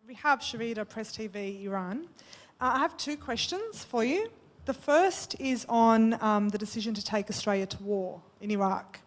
Rehab Sharida, Press TV, Iran. I have two questions for you. The first is on the decision to take Australia to war in Iraq.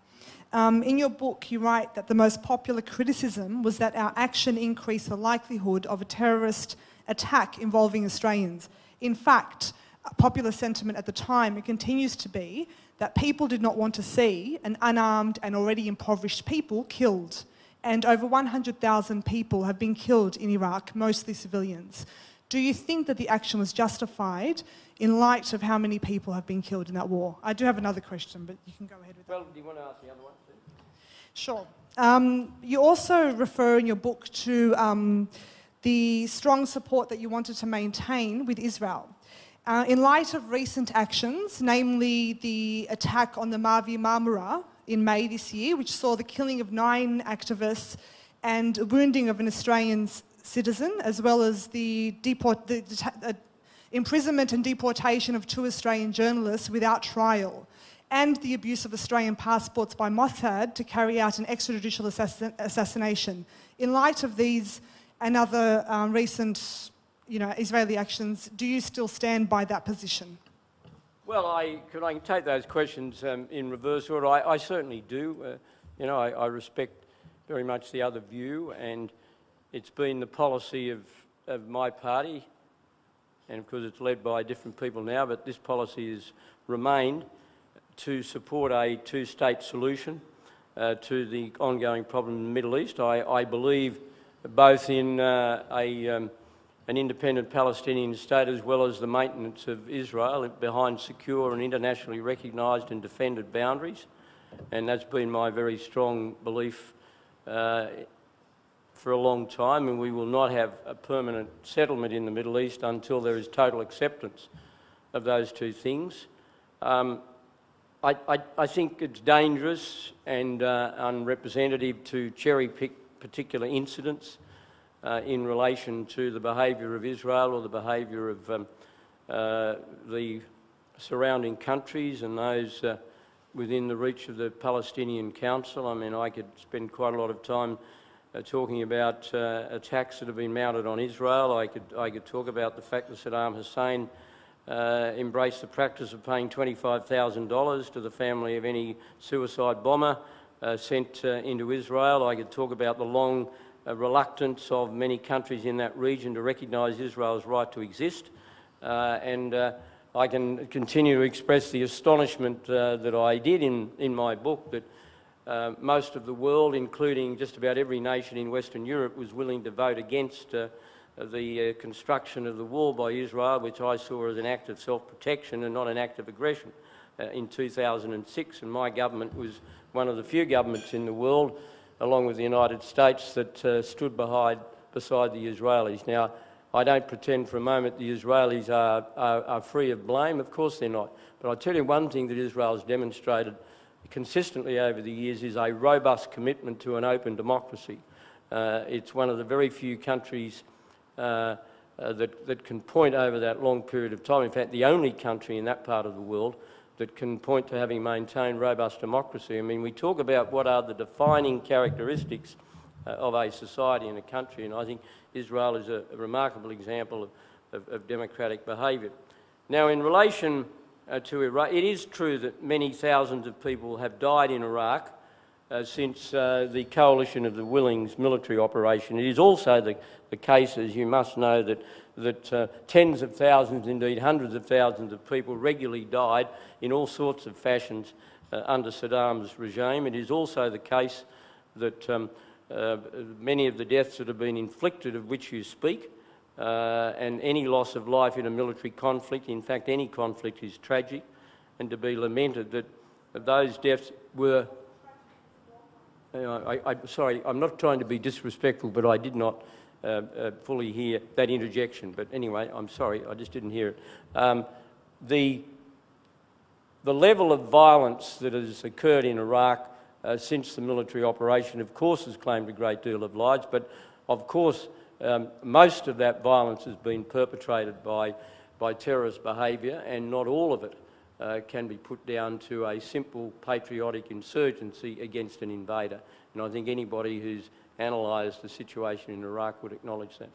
In your book, you write that the most popular criticism was that our action increased the likelihood of a terrorist attack involving Australians. In fact, popular sentiment at the time, it continues to be, that people did not want to see an unarmed and already impoverished people killed. And over 100,000 people have been killed in Iraq, mostly civilians. Do you think that the action was justified in light of how many people have been killed in that war? I do have another question, but you can go ahead with that. Well, do you want to ask the other one, too? Sure. You also refer in your book to the strong support that you wanted to maintain with Israel. In light of recent actions, namely the attack on the Mavi Marmara in May this year, which saw the killing of 9 activists and wounding of an Australian citizen, as well as the imprisonment and deportation of 2 Australian journalists without trial, and the abuse of Australian passports by Mossad to carry out an extrajudicial assassination. In light of these and other recent Israeli actions, do you still stand by that position? Well, I can take those questions in reverse order. I certainly do. I respect very much the other view, and it's been the policy of my party, and of course it's led by different people now, but this policy has remained to support a two-state solution to the ongoing problem in the Middle East. I believe both in an independent Palestinian state as well as the maintenance of Israel behind secure and internationally recognised and defended boundaries, and that's been my very strong belief for a long time, and we will not have a permanent settlement in the Middle East until there is total acceptance of those two things. I think it's dangerous and unrepresentative to cherry-pick particular incidents in relation to the behaviour of Israel or the behaviour of the surrounding countries and those within the reach of the Palestinian Council. I mean, I could spend quite a lot of time talking about attacks that have been mounted on Israel. I could talk about the fact that Saddam Hussein embraced the practice of paying $25,000 to the family of any suicide bomber sent into Israel. I could talk about the long reluctance of many countries in that region to recognise Israel's right to exist. I can continue to express the astonishment that I did in my book that most of the world, including just about every nation in Western Europe, was willing to vote against the construction of the wall by Israel, which I saw as an act of self-protection and not an act of aggression in 2006. And my government was one of the few governments in the world, along with the United States, that stood beside the Israelis. Now, I don't pretend for a moment the Israelis are free of blame. Of course they're not. But I'll tell you one thing that Israel has demonstrated consistently over the years is a robust commitment to an open democracy. It's one of the very few countries that can point over that long period of time. In fact, the only country in that part of the world that can point to having maintained robust democracy. I mean, we talk about what are the defining characteristics of a society and a country, and I think Israel is a remarkable example of democratic behaviour. Now, in relation to Iraq, it is true that many thousands of people have died in Iraq since the Coalition of the Willings military operation. It is also the case, as you must know, that tens of thousands, indeed hundreds of thousands of people regularly died in all sorts of fashions under Saddam's regime. It is also the case that many of the deaths that have been inflicted, of which you speak, and any loss of life in a military conflict, in fact any conflict, is tragic, and to be lamented that those deaths were... sorry, I'm not trying to be disrespectful, but I did not fully hear that interjection. But anyway, I'm sorry, I just didn't hear it. The level of violence that has occurred in Iraq since the military operation, of course, has claimed a great deal of lives, but of course most of that violence has been perpetrated by terrorist behaviour, and not all of it can be put down to a simple patriotic insurgency against an invader. And I think anybody who's analysed the situation in Iraq would acknowledge that.